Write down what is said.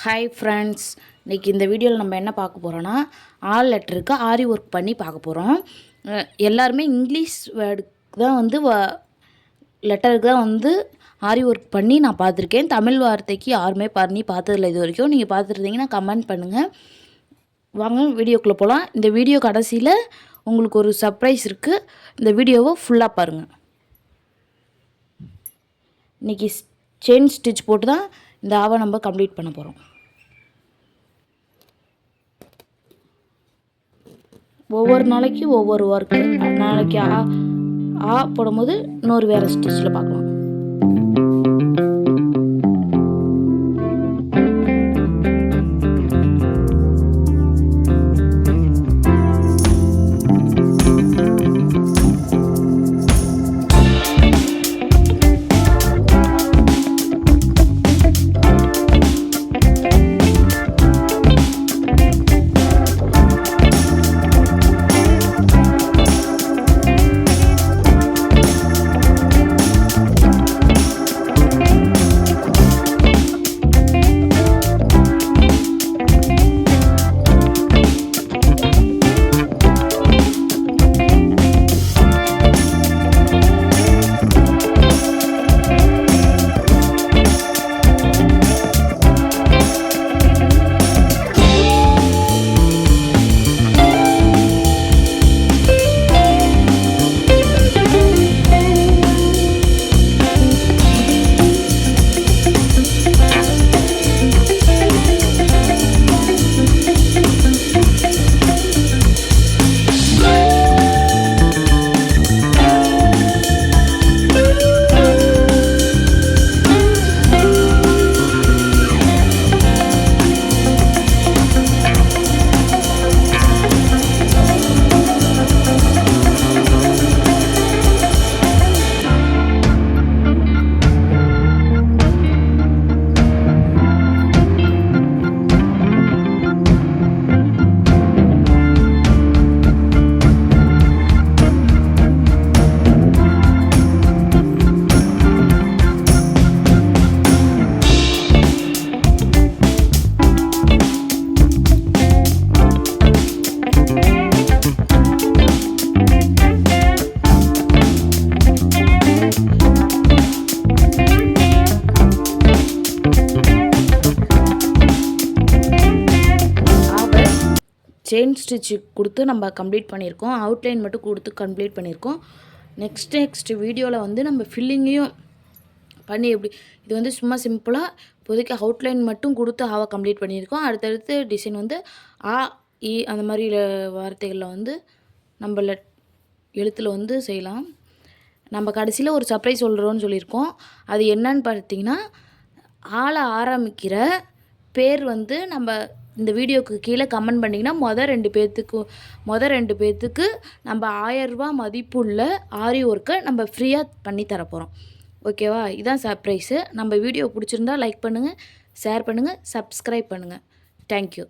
Hi friends, இன்றைக்கி இந்த வீடியோவில் நம்ம என்ன பார்க்க போகிறோன்னா ஆல் லெட்டருக்கு ஆரி ஒர்க் பண்ணி பார்க்க போகிறோம். எல்லாருமே இங்கிலீஷ் வேர்டுக்கு தான் வந்து லெட்டருக்கு தான் வந்து ஆரி ஒர்க் பண்ணி நான் பார்த்துருக்கேன். தமிழ் வார்த்தைக்கு யாருமே பண்ணி பார்த்ததில்ல இது வரைக்கும். நீங்கள் பார்த்துருந்தீங்கன்னா கமெண்ட் பண்ணுங்கள். வாங்க வீடியோக்குள்ளே போகலாம். இந்த வீடியோ கடைசியில் உங்களுக்கு ஒரு சர்ப்ரைஸ் இருக்குது. இந்த வீடியோவை ஃபுல்லாக பாருங்கள். இன்றைக்கி செயின் ஸ்டிச் போட்டு தான் இந்த ஆவை நம்ம கம்ப்ளீட் பண்ண போகிறோம். ஒவ்வொரு நாளைக்கு ஒவ்வொரு ஒர்க்கு. நாளைக்கு ஆ போடும்போது இன்னொரு வேறு ஸ்டிச்சில் பார்க்கலாம். செயின் ஸ்டிச்சு கொடுத்து நம்ம கம்ப்ளீட் பண்ணியிருக்கோம். அவுட்லைன் மட்டும் கொடுத்து கம்ப்ளீட் பண்ணியிருக்கோம். நெக்ஸ்ட் வீடியோவில் வந்து நம்ம ஃபில்லிங்கையும் பண்ணி எப்படி இது வந்து சும்மா சிம்பிளாக இப்போதைக்கு அவுட்லைன் மட்டும் கொடுத்து ஆவா கம்ப்ளீட் பண்ணியிருக்கோம். அடுத்தடுத்து டிசைன் வந்து ஆ இ அந்த மாதிரி வார்த்தைகளில் வந்து நம்ம எழுத்தில் வந்து செய்யலாம். நம்ம கடைசியில் ஒரு சர்ப்ரைஸ் சொல்கிறோன்னு சொல்லியிருக்கோம். அது என்னன்னு பார்த்தீங்கன்னா, ஆள ஆரம்பிக்கிற பேர் வந்து நம்ம இந்த வீடியோக்கு கீழே கமெண்ட் பண்ணிங்கன்னா மொதல் ரெண்டு பேர்த்துக்கு நம்ம 1000 ரூபா மதிப்புள்ள ஆரி ஒர்க்கை நம்ம ஃப்ரீயாக பண்ணி தரப்போகிறோம். ஓகேவா? இதுதான் சர்ப்ரைஸு. நம்ம வீடியோ பிடிச்சிருந்தா லைக் பண்ணுங்கள், ஷேர் பண்ணுங்கள், சப்ஸ்கிரைப் பண்ணுங்கள். தேங்க்யூ.